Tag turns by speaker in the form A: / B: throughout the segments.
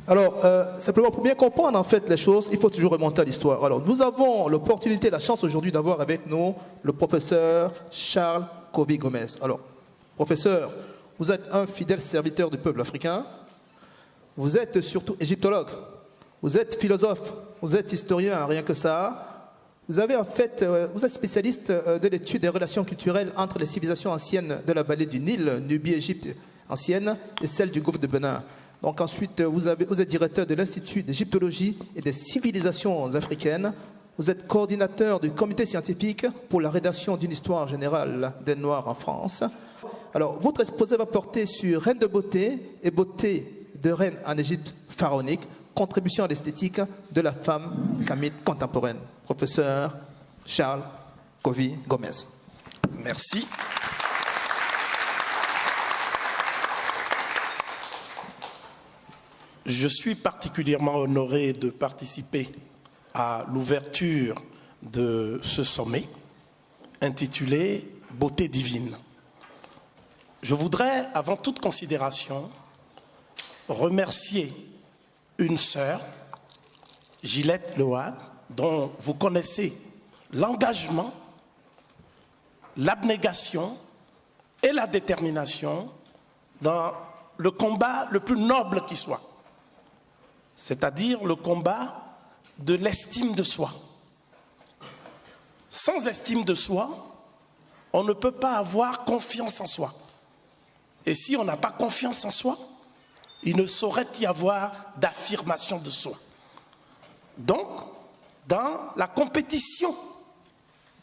A: Alors, simplement pour bien comprendre en fait les choses, il faut toujours remonter à l'histoire. Alors, nous avons l'opportunité, la chance aujourd'hui d'avoir avec nous le professeur Charles Kovy-Gomez. Alors, professeur, vous êtes un fidèle serviteur du peuple africain. Vous êtes surtout égyptologue. Vous êtes philosophe. Vous êtes historien, rien que ça. Vous êtes spécialiste de l'étude des relations culturelles entre les civilisations anciennes de la vallée du Nil, Nubie, Égypte ancienne, et celle du Golfe de Bénin. Donc ensuite, vous êtes directeur de l'Institut d'égyptologie et des civilisations africaines. Vous êtes coordinateur du comité scientifique pour la rédaction d'une histoire générale des Noirs en France. Alors, votre exposé va porter sur Reine de beauté et beauté de reine en Égypte pharaonique, contribution à l'esthétique de la femme kamite contemporaine. Professeur Charles Kovy-Gomez.
B: Merci. Je suis particulièrement honoré de participer à l'ouverture de ce sommet intitulé « Beauté divine ». Je voudrais, avant toute considération, remercier une sœur, Gilette Lewad, dont vous connaissez l'engagement, l'abnégation et la détermination dans le combat le plus noble qui soit, c'est-à-dire le combat de l'estime de soi. Sans estime de soi, on ne peut pas avoir confiance en soi. Et si on n'a pas confiance en soi, il ne saurait y avoir d'affirmation de soi. Donc, dans la compétition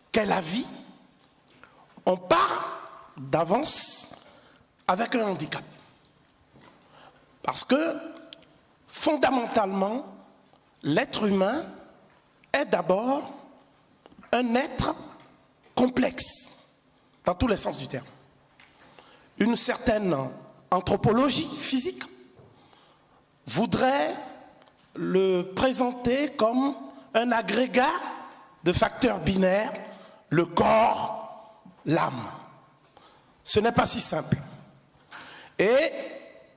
B: qu'est la vie, on part d'avance avec un handicap. Parce que, fondamentalement, l'être humain est d'abord un être complexe, dans tous les sens du terme. Une certaine anthropologie physique voudrait le présenter comme un agrégat de facteurs binaires, le corps, l'âme. Ce n'est pas si simple. Et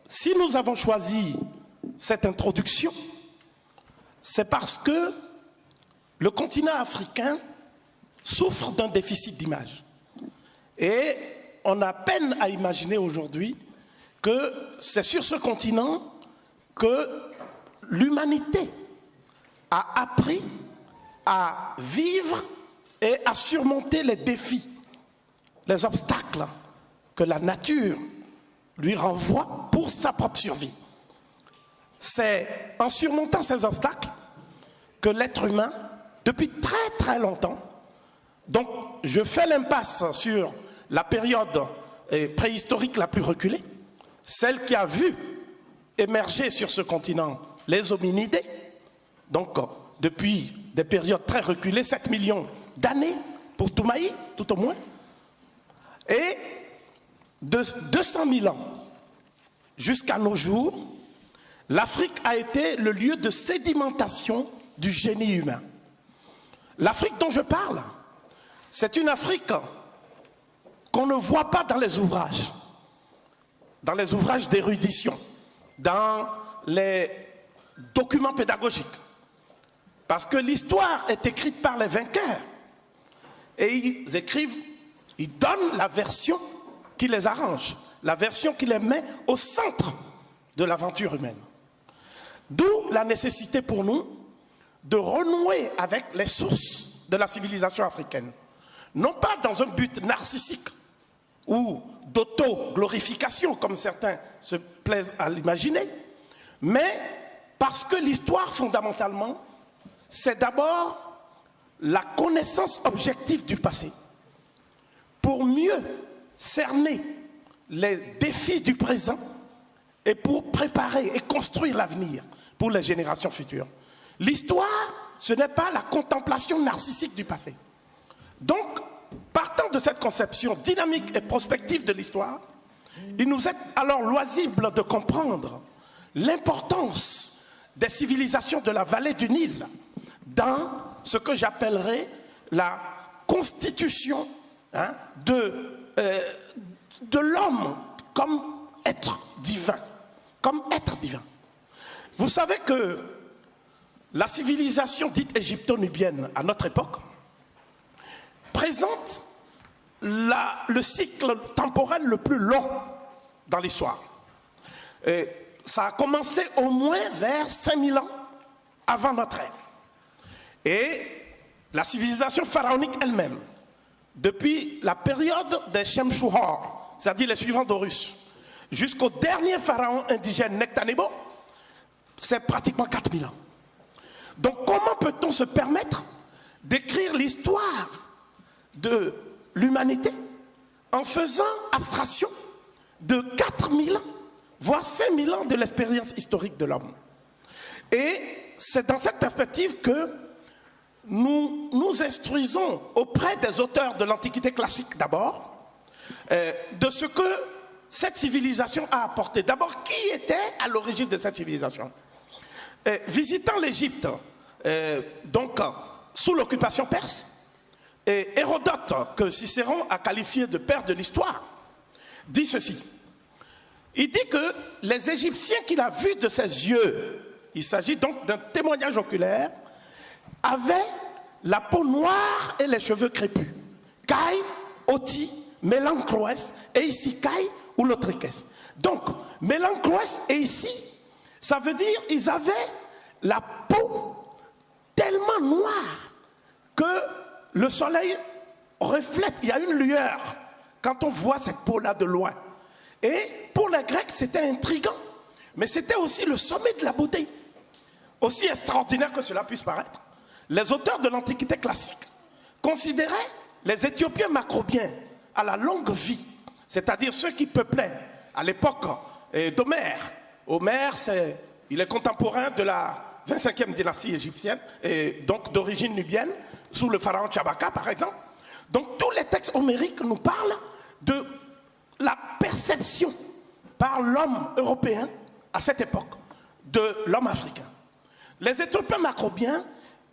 B: si nous avons choisi cette introduction, c'est parce que le continent africain souffre d'un déficit d'image. Et on a peine à imaginer aujourd'hui que c'est sur ce continent que l'humanité a appris à vivre et à surmonter les défis, les obstacles que la nature lui renvoie pour sa propre survie. C'est en surmontant ces obstacles que l'être humain, depuis très très longtemps, donc je fais l'impasse sur la période préhistorique la plus reculée, celle qui a vu émerger sur ce continent les hominidés, donc depuis des périodes très reculées, 7 millions d'années pour Toumaï, tout au moins, et de 200 000 ans jusqu'à nos jours, l'Afrique a été le lieu de sédimentation du génie humain. L'Afrique dont je parle, c'est une Afrique qu'on ne voit pas dans les ouvrages d'érudition, dans les documents pédagogiques. Parce que l'histoire est écrite par les vainqueurs. Et ils écrivent, ils donnent la version qui les arrange, la version qui les met au centre de l'aventure humaine. D'où la nécessité pour nous de renouer avec les sources de la civilisation africaine. Non pas dans un but narcissique ou d'auto-glorification, comme certains se plaisent à l'imaginer, mais parce que l'histoire, fondamentalement, c'est d'abord la connaissance objective du passé, pour mieux cerner les défis du présent et pour préparer et construire l'avenir pour les générations futures. L'histoire, ce n'est pas la contemplation narcissique du passé. Donc, partant de cette conception dynamique et prospective de l'histoire, il nous est alors loisible de comprendre l'importance des civilisations de la vallée du Nil dans ce que j'appellerais la constitution de l'homme comme être divin. Vous savez que la civilisation dite égypto-nubienne à notre époque présente le cycle temporel le plus long dans l'histoire. Ça a commencé au moins vers 5000 ans avant notre ère. Et la civilisation pharaonique elle-même, depuis la période des Shemshuhor, c'est-à-dire les suivants d'Horus, jusqu'au dernier pharaon indigène Nectanebo, c'est pratiquement 4000 ans. Donc comment peut-on se permettre d'écrire l'histoire de l'humanité en faisant abstraction de 4000 ans, voire 5000 ans de l'expérience historique de l'homme? Et c'est dans cette perspective que nous nous instruisons auprès des auteurs de l'Antiquité classique d'abord, de ce que cette civilisation a apporté. D'abord, qui était à l'origine de cette civilisation? Visitant l'Égypte, donc sous l'occupation perse, et Hérodote, que Cicéron a qualifié de père de l'histoire, dit ceci. Il dit que les Égyptiens qu'il a vus de ses yeux, il s'agit donc d'un témoignage oculaire, avaient la peau noire et les cheveux crépus. Kai, Oti, Mélancroès et ici Kai ou l'Autriquès. Donc, Mélancroès et ici, ça veut dire qu'ils avaient la peau tellement noire que le soleil reflète, il y a une lueur quand on voit cette peau-là de loin. Et pour les Grecs, c'était intriguant, mais c'était aussi le sommet de la beauté. Aussi extraordinaire que cela puisse paraître, les auteurs de l'Antiquité classique considéraient les Éthiopiens macrobiens à la longue vie, c'est-à-dire ceux qui peuplaient à l'époque d'Homère. Homère, il est contemporain de la 25e dynastie égyptienne, et donc d'origine nubienne, sous le pharaon Tchabaka par exemple. Donc tous les textes homériques nous parlent de la perception par l'homme européen à cette époque de l'homme africain. Les Éthiopiens macrobiens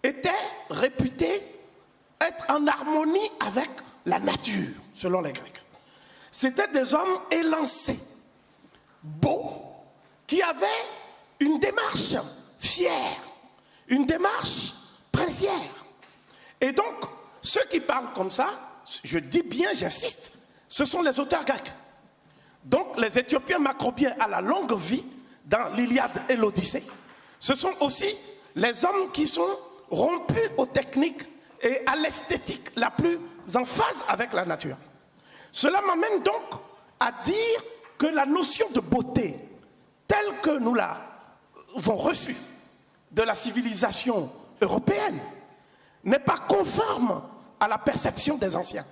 B: étaient réputés être en harmonie avec la nature, selon les Grecs. C'étaient des hommes élancés, beaux, qui avaient une démarche fière, une démarche princière. Et donc, ceux qui parlent comme ça, je dis bien, j'insiste, ce sont les auteurs grecs. Donc, les Éthiopiens macrobiens à la longue vie, dans l'Iliade et l'Odyssée, ce sont aussi les hommes qui sont rompus aux techniques et à l'esthétique la plus en phase avec la nature. Cela m'amène donc à dire que la notion de beauté, telle que nous l'avons reçue de la civilisation européenne, n'est pas conforme à la perception des anciens.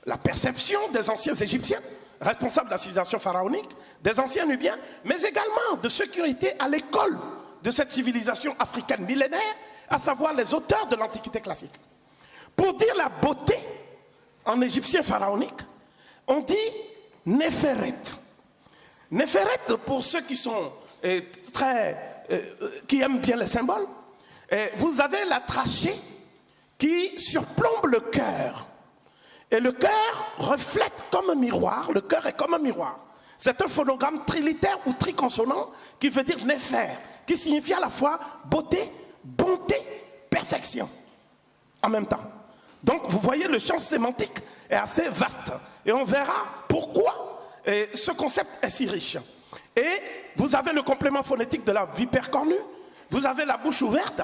B: La perception des anciens Égyptiens, responsables de la civilisation pharaonique, des anciens Nubiens, mais également de ceux qui ont été à l'école de cette civilisation africaine millénaire, à savoir les auteurs de l'Antiquité classique. Pour dire la beauté en égyptien pharaonique, on dit Népheret. Népheret, pour ceux qui sont qui aiment bien les symboles, vous avez la trachée qui surplombe le cœur. Et le cœur reflète comme un miroir, le cœur est comme un miroir. C'est un phonogramme trilitère ou triconsonant qui veut dire Népher, qui signifie à la fois beauté, bonté, perfection, en même temps. Donc vous voyez, le champ sémantique est assez vaste. Et on verra pourquoi ce concept est si riche. Et vous avez le complément phonétique de la vipère cornue, vous avez la bouche ouverte,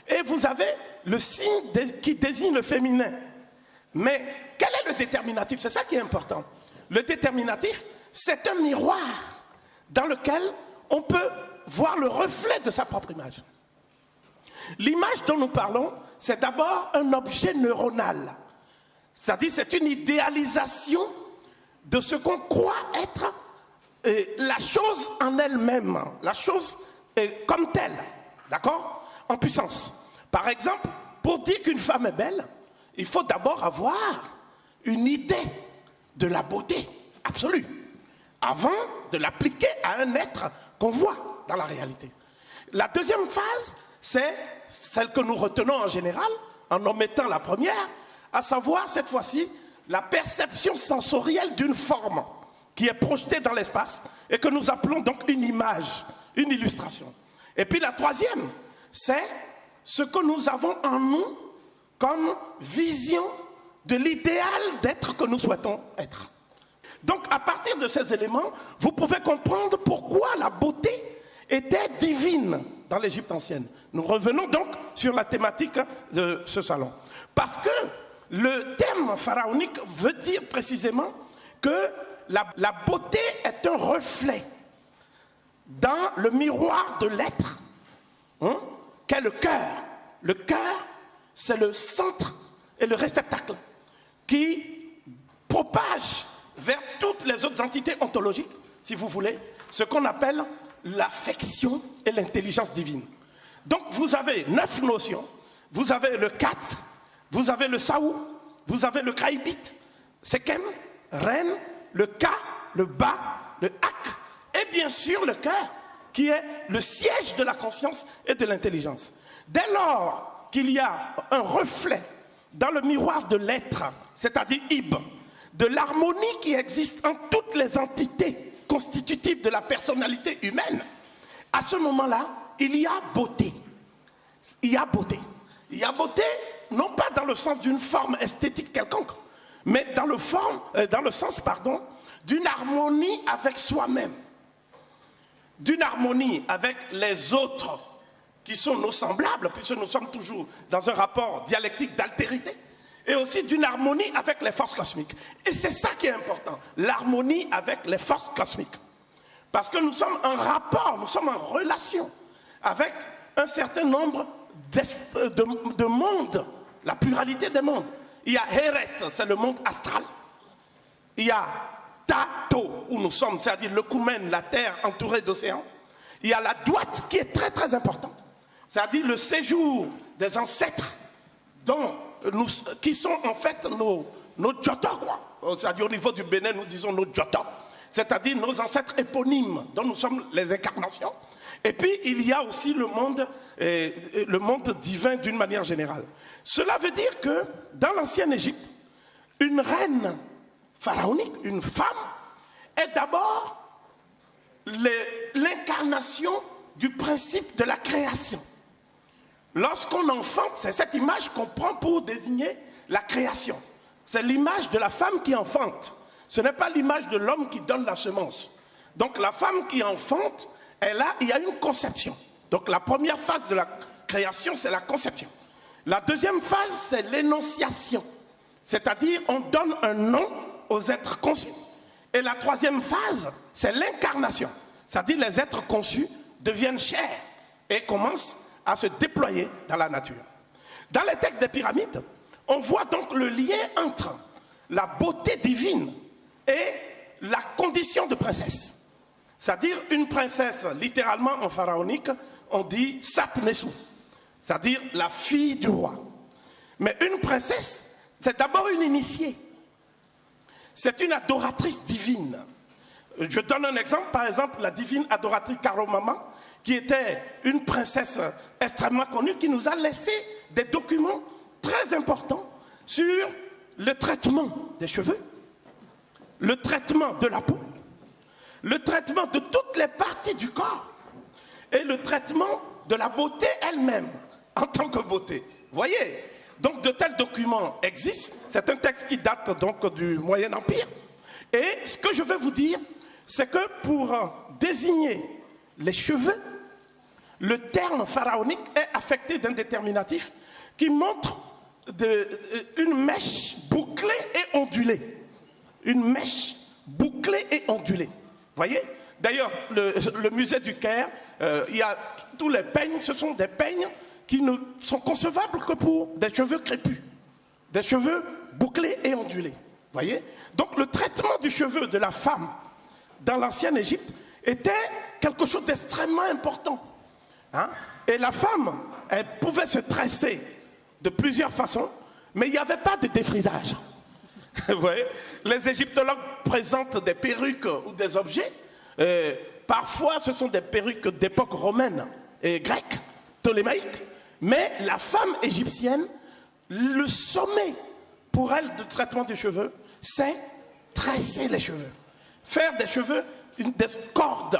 B: et vous avez le signe qui désigne le féminin. Mais quel est le déterminatif? C'est ça qui est important. Le déterminatif, c'est un miroir dans lequel on peut voir le reflet de sa propre image. L'image dont nous parlons, c'est d'abord un objet neuronal. C'est-à-dire, c'est une idéalisation de ce qu'on croit être la chose en elle-même, la chose comme telle, d'accord? En puissance. Par exemple, pour dire qu'une femme est belle, il faut d'abord avoir une idée de la beauté absolue, avant de l'appliquer à un être qu'on voit dans la réalité. La deuxième phase, c'est celle que nous retenons en général, en omettant la première, à savoir cette fois-ci la perception sensorielle d'une forme qui est projetée dans l'espace et que nous appelons donc une image, une illustration. Et puis la troisième, c'est ce que nous avons en nous comme vision de l'idéal d'être que nous souhaitons être. Donc à partir de ces éléments, vous pouvez comprendre pourquoi la beauté était divine dans l'Égypte ancienne. Nous revenons donc sur la thématique de ce salon. Parce que le thème pharaonique veut dire précisément que la beauté est un reflet dans le miroir de l'être, qu'est le cœur. Le cœur, c'est le centre et le réceptacle qui propage vers toutes les autres entités ontologiques, si vous voulez, ce qu'on appelle l'affection et l'intelligence divine. Donc vous avez 9 notions. Vous avez le Kat, vous avez le Saou, vous avez le Kraïbit, Sekem, Ren, le Ka, le Ba, le Ak, et bien sûr le cœur, qui est le siège de la conscience et de l'intelligence. Dès lors qu'il y a un reflet dans le miroir de l'être, c'est-à-dire Ib, de l'harmonie qui existe en toutes les entités constitutives de la personnalité humaine, à ce moment-là, il y a beauté. Il y a beauté. Il y a beauté, non pas dans le sens d'une forme esthétique quelconque, mais dans le sens d'une harmonie avec soi-même, d'une harmonie avec les autres qui sont nos semblables, puisque nous sommes toujours dans un rapport dialectique d'altérité, et aussi d'une harmonie avec les forces cosmiques. Et c'est ça qui est important, l'harmonie avec les forces cosmiques. Parce que nous sommes en rapport, nous sommes en relation avec un certain nombre de mondes, la pluralité des mondes. Il y a Heret, c'est le monde astral. Il y a Tato, où nous sommes, c'est-à-dire le Koumen, la terre entourée d'océans. Il y a la Douate, qui est très très importante. C'est-à-dire le séjour des ancêtres, qui sont en fait nos Djotos, quoi. C'est-à-dire au niveau du Bénin, nous disons nos Djotos. C'est-à-dire nos ancêtres éponymes, dont nous sommes les incarnations. Et puis, il y a aussi le monde divin d'une manière générale. Cela veut dire que, dans l'ancienne Égypte, une reine pharaonique, une femme, est d'abord l'incarnation du principe de la création. Lorsqu'on enfante, c'est cette image qu'on prend pour désigner la création. C'est l'image de la femme qui enfante. Ce n'est pas l'image de l'homme qui donne la semence. Donc la femme qui enfante, il y a une conception. Donc la première phase de la création, c'est la conception. La deuxième phase, c'est l'énonciation. C'est-à-dire, on donne un nom aux êtres conçus. Et la troisième phase, c'est l'incarnation. C'est-à-dire, les êtres conçus deviennent chair et commencent à se déployer dans la nature. Dans les textes des pyramides, on voit donc le lien entre la beauté divine et la condition de princesse. C'est-à-dire une princesse, littéralement en pharaonique, on dit Satnessou, c'est-à-dire la fille du roi. Mais une princesse, c'est d'abord une initiée. C'est une adoratrice divine. Je donne un exemple, par exemple, la divine adoratrice Karomama, qui était une princesse extrêmement connue, qui nous a laissé des documents très importants sur le traitement des cheveux, le traitement de la peau, le traitement de toutes les parties du corps et le traitement de la beauté elle-même en tant que beauté. Voyez, donc de tels documents existent. C'est un texte qui date donc du Moyen Empire. Et ce que je veux vous dire, c'est que pour désigner les cheveux, le terme pharaonique est affecté d'un déterminatif qui montre une mèche bouclée et ondulée. Une mèche bouclée et ondulée. Voyez? D'ailleurs, le musée du Caire, il y a tous les peignes, ce sont des peignes qui ne sont concevables que pour des cheveux crépus, des cheveux bouclés et ondulés. Voyez? Donc le traitement du cheveu de la femme dans l'ancienne Égypte était quelque chose d'extrêmement important. Hein? Et la femme, elle pouvait se tresser de plusieurs façons, mais il n'y avait pas de défrisage. Vous voyez? Les égyptologues présentent des perruques ou des objets. Parfois, ce sont des perruques d'époque romaine et grecque, ptolémaïque. Mais la femme égyptienne, le sommet pour elle du traitement des cheveux, c'est tresser les cheveux. Faire des cheveux des cordes,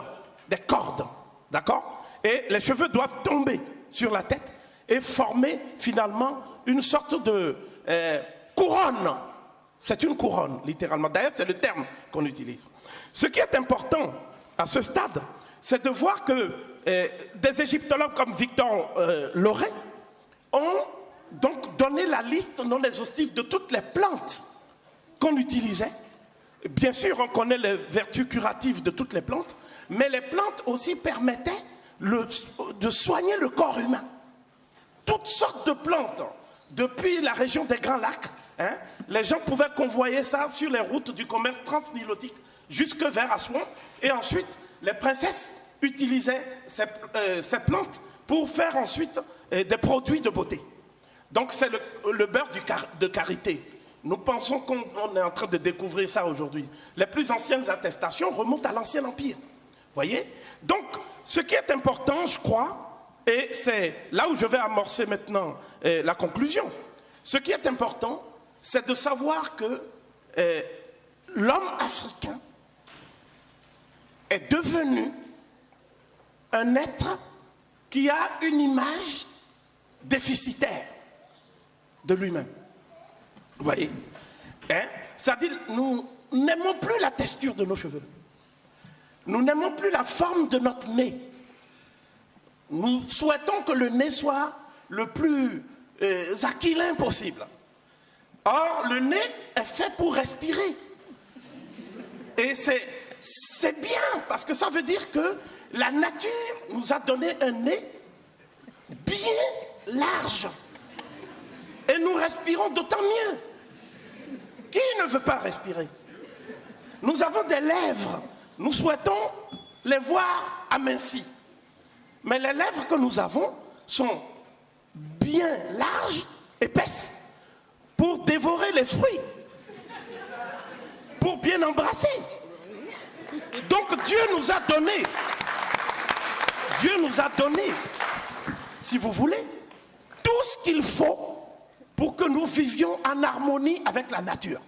B: d'accord? Et les cheveux doivent tomber sur la tête et former finalement une sorte de couronne. C'est une couronne, littéralement. D'ailleurs, c'est le terme qu'on utilise. Ce qui est important à ce stade, c'est de voir que des égyptologues comme Victor Loret ont donc donné la liste non exhaustive de toutes les plantes qu'on utilisait. Bien sûr, on connaît les vertus curatives de toutes les plantes, mais les plantes aussi permettaient de soigner le corps humain. Toutes sortes de plantes, depuis la région des Grands Lacs, les gens pouvaient convoyer ça sur les routes du commerce transnilotique jusque vers Assouan. Et ensuite, les princesses utilisaient ces plantes pour faire ensuite des produits de beauté. Donc c'est le beurre de karité. Nous pensons qu'on est en train de découvrir ça aujourd'hui. Les plus anciennes attestations remontent à l'Ancien Empire. Voyez? Donc, ce qui est important, je crois, et c'est là où je vais amorcer maintenant la conclusion, ce qui est important, c'est de savoir que l'homme africain est devenu un être qui a une image déficitaire de lui-même. Vous voyez, c'est-à-dire, nous n'aimons plus la texture de nos cheveux. Nous n'aimons plus la forme de notre nez. Nous souhaitons que le nez soit le plus aquilin possible. Or, le nez est fait pour respirer. Et c'est bien, parce que ça veut dire que la nature nous a donné un nez bien large. Et nous respirons d'autant mieux. Qui ne veut pas respirer? Nous avons des lèvres. Nous souhaitons les voir amincies. Mais les lèvres que nous avons sont bien larges, épaisses, pour dévorer les fruits, pour bien embrasser. Donc Dieu nous a donné, si vous voulez, tout ce qu'il faut pour que nous vivions en harmonie avec la nature,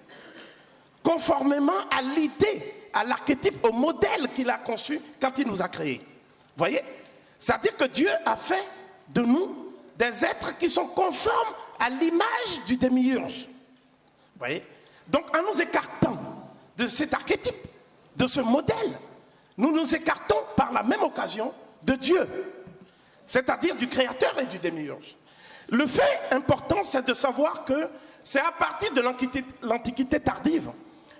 B: conformément à l'idée, à l'archétype, au modèle qu'il a conçu quand il nous a créés. Voyez? C'est-à-dire que Dieu a fait de nous des êtres qui sont conformes à l'image du démiurge. Voyez? Donc en nous écartant de cet archétype, de ce modèle, nous nous écartons par la même occasion de Dieu, c'est-à-dire du créateur et du démiurge. Le fait important, c'est de savoir que c'est à partir de l'Antiquité tardive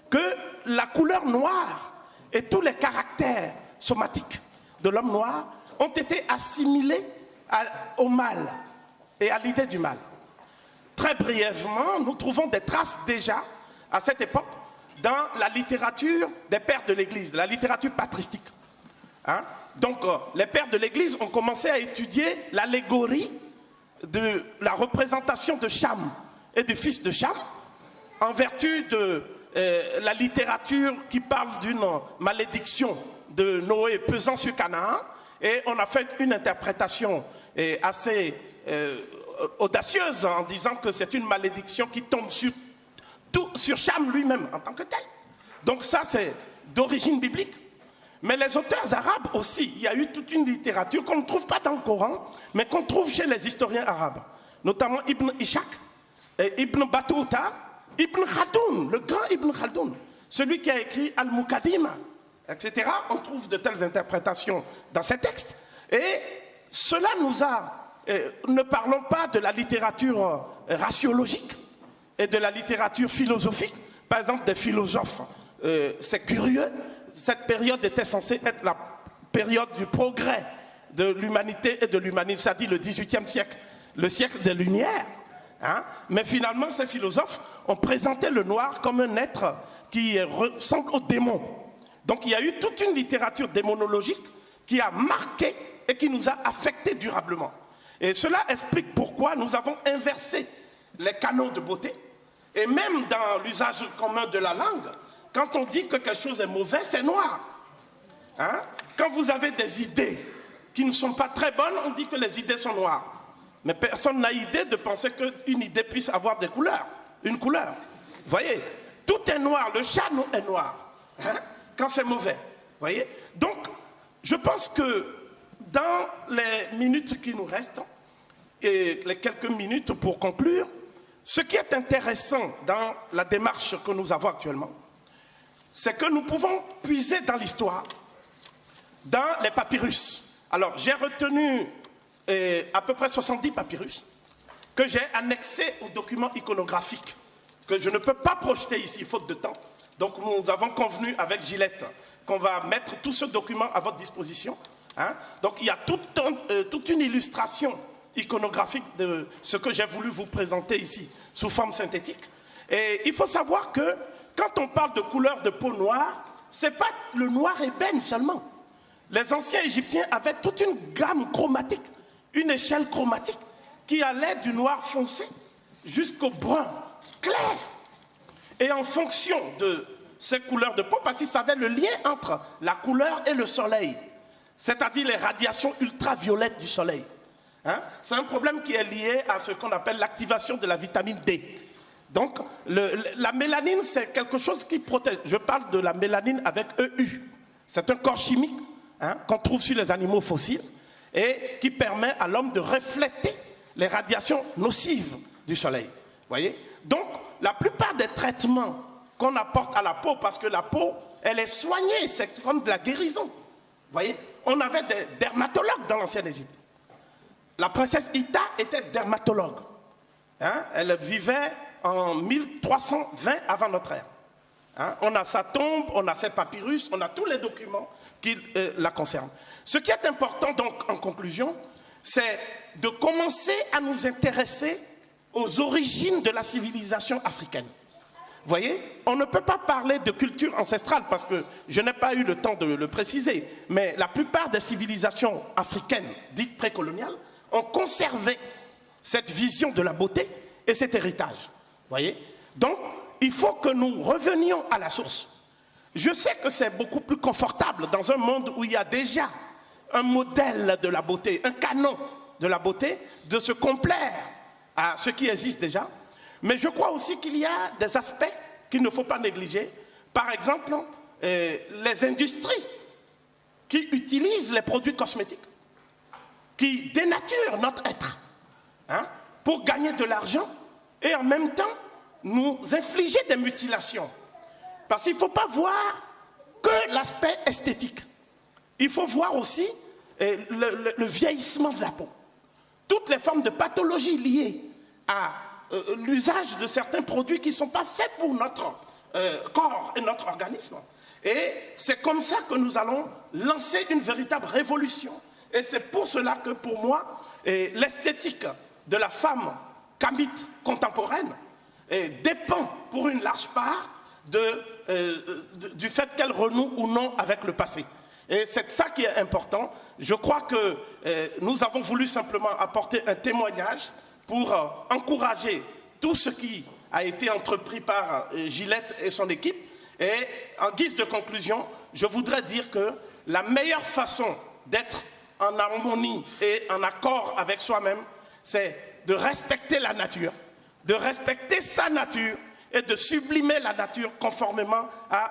B: que la couleur noire et tous les caractères somatiques de l'homme noir ont été assimilés au mal et à l'idée du mal. Très brièvement, nous trouvons des traces déjà, à cette époque, dans la littérature des pères de l'Église, la littérature patristique. Donc, les pères de l'Église ont commencé à étudier l'allégorie de la représentation de Cham et du fils de Cham, en vertu de la littérature qui parle d'une malédiction de Noé pesant sur Canaan, et on a fait une interprétation assez audacieuse en disant que c'est une malédiction qui tombe sur Cham lui-même en tant que tel. Donc ça, c'est d'origine biblique. Mais les auteurs arabes aussi, il y a eu toute une littérature qu'on ne trouve pas dans le Coran, mais qu'on trouve chez les historiens arabes, notamment Ibn Ishaq, Ibn Battuta, Ibn Khaldoun, le grand Ibn Khaldoun, celui qui a écrit Al-Muqaddimah, etc. On trouve de telles interprétations dans ces textes. Et cela nous a... ne parlons pas de la littérature raciologique et de la littérature philosophique. Par exemple, des philosophes, c'est curieux. Cette période était censée être la période du progrès de l'humanité et de l'humanisme, c'est-à-dire le XVIIIe siècle, le siècle des Lumières. Mais finalement, ces philosophes ont présenté le noir comme un être qui ressemble au démon. Donc il y a eu toute une littérature démonologique qui a marqué et qui nous a affectés durablement. Et cela explique pourquoi nous avons inversé les canons de beauté. Et même dans l'usage commun de la langue, quand on dit que quelque chose est mauvais, c'est noir. Quand vous avez des idées qui ne sont pas très bonnes, on dit que les idées sont noires. Mais personne n'a idée de penser qu'une idée puisse avoir des couleurs, une couleur. Vous voyez, tout est noir, le chat est noir, quand c'est mauvais. Vous voyez. Donc, je pense que dans les minutes qui nous restent, et les quelques minutes pour conclure, ce qui est intéressant dans la démarche que nous avons actuellement, c'est que nous pouvons puiser dans l'histoire, dans les papyrus. Alors, j'ai retenu à peu près 70 papyrus que j'ai annexés aux documents iconographiques, que je ne peux pas projeter ici, faute de temps. Donc, nous avons convenu avec Gillette qu'on va mettre tout ce document à votre disposition. Hein? Donc, il y a toute une illustration iconographique de ce que j'ai voulu vous présenter ici, sous forme synthétique. Et il faut savoir que, quand on parle de couleur de peau noire, ce n'est pas le noir ébène seulement. Les anciens Égyptiens avaient toute une gamme chromatique, une échelle chromatique, qui allait du noir foncé jusqu'au brun clair. Et en fonction de ces couleurs de peau, parce qu'ils savaient le lien entre la couleur et le soleil, c'est-à-dire les radiations ultraviolettes du soleil. Hein? C'est un problème qui est lié à ce qu'on appelle l'activation de la vitamine D. Donc, la mélanine, c'est quelque chose qui protège. Je parle de la mélanine avec EU. C'est un corps chimique qu'on trouve sur les animaux fossiles et qui permet à l'homme de refléter les radiations nocives du soleil. Voyez? Donc, la plupart des traitements qu'on apporte à la peau, parce que la peau, elle est soignée, c'est comme de la guérison. Voyez? On avait des dermatologues dans l'ancienne Égypte. La princesse Ita était dermatologue. Hein? Elle vivait en 1320 avant notre ère. Hein? On a sa tombe, on a ses papyrus, on a tous les documents qui la concernent. Ce qui est important donc en conclusion, c'est de commencer à nous intéresser aux origines de la civilisation africaine. Vous voyez, on ne peut pas parler de culture ancestrale parce que je n'ai pas eu le temps de le préciser, mais la plupart des civilisations africaines dites précoloniales ont conservé cette vision de la beauté et cet héritage. Vous voyez? Donc, il faut que nous revenions à la source. Je sais que c'est beaucoup plus confortable dans un monde où il y a déjà un modèle de la beauté, un canon de la beauté, de se complaire à ce qui existe déjà. Mais je crois aussi qu'il y a des aspects qu'il ne faut pas négliger. Par exemple, les industries qui utilisent les produits cosmétiques, qui dénaturent notre être pour gagner de l'argent et en même temps nous infliger des mutilations. Parce qu'il ne faut pas voir que l'aspect esthétique. Il faut voir aussi le vieillissement de la peau. Toutes les formes de pathologies liées à l'usage de certains produits qui ne sont pas faits pour notre corps et notre organisme. Et c'est comme ça que nous allons lancer une véritable révolution. Et c'est pour cela que pour moi, l'esthétique de la femme kamite contemporaine dépend pour une large part du fait qu'elle renoue ou non avec le passé. Et c'est ça qui est important. Je crois que nous avons voulu simplement apporter un témoignage pour encourager tout ce qui a été entrepris par Gillette et son équipe. Et en guise de conclusion, je voudrais dire que la meilleure façon d'être en harmonie et en accord avec soi-même, c'est de respecter la nature, de respecter sa nature et de sublimer la nature conformément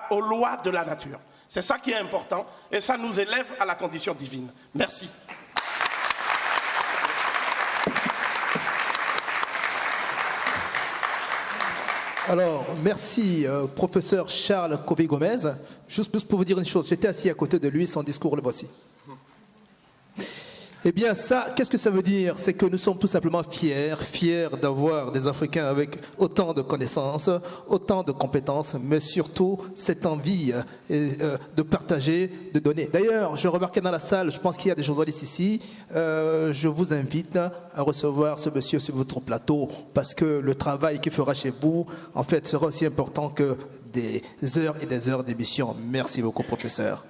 B: aux lois de la nature. C'est ça qui est important et ça nous élève à la condition divine. Merci.
A: Alors, merci, professeur Charles Kovy-Gomez. Juste pour vous dire une chose, j'étais assis à côté de lui, son discours, le voici. Eh bien, ça, qu'est-ce que ça veut dire? C'est que nous sommes tout simplement fiers d'avoir des Africains avec autant de connaissances, autant de compétences, mais surtout cette envie de partager, de donner. D'ailleurs, je remarquais dans la salle, je pense qu'il y a des journalistes ici, je vous invite à recevoir ce monsieur sur votre plateau, parce que le travail qu'il fera chez vous, en fait, sera aussi important que des heures et des heures d'émission. Merci beaucoup, professeur.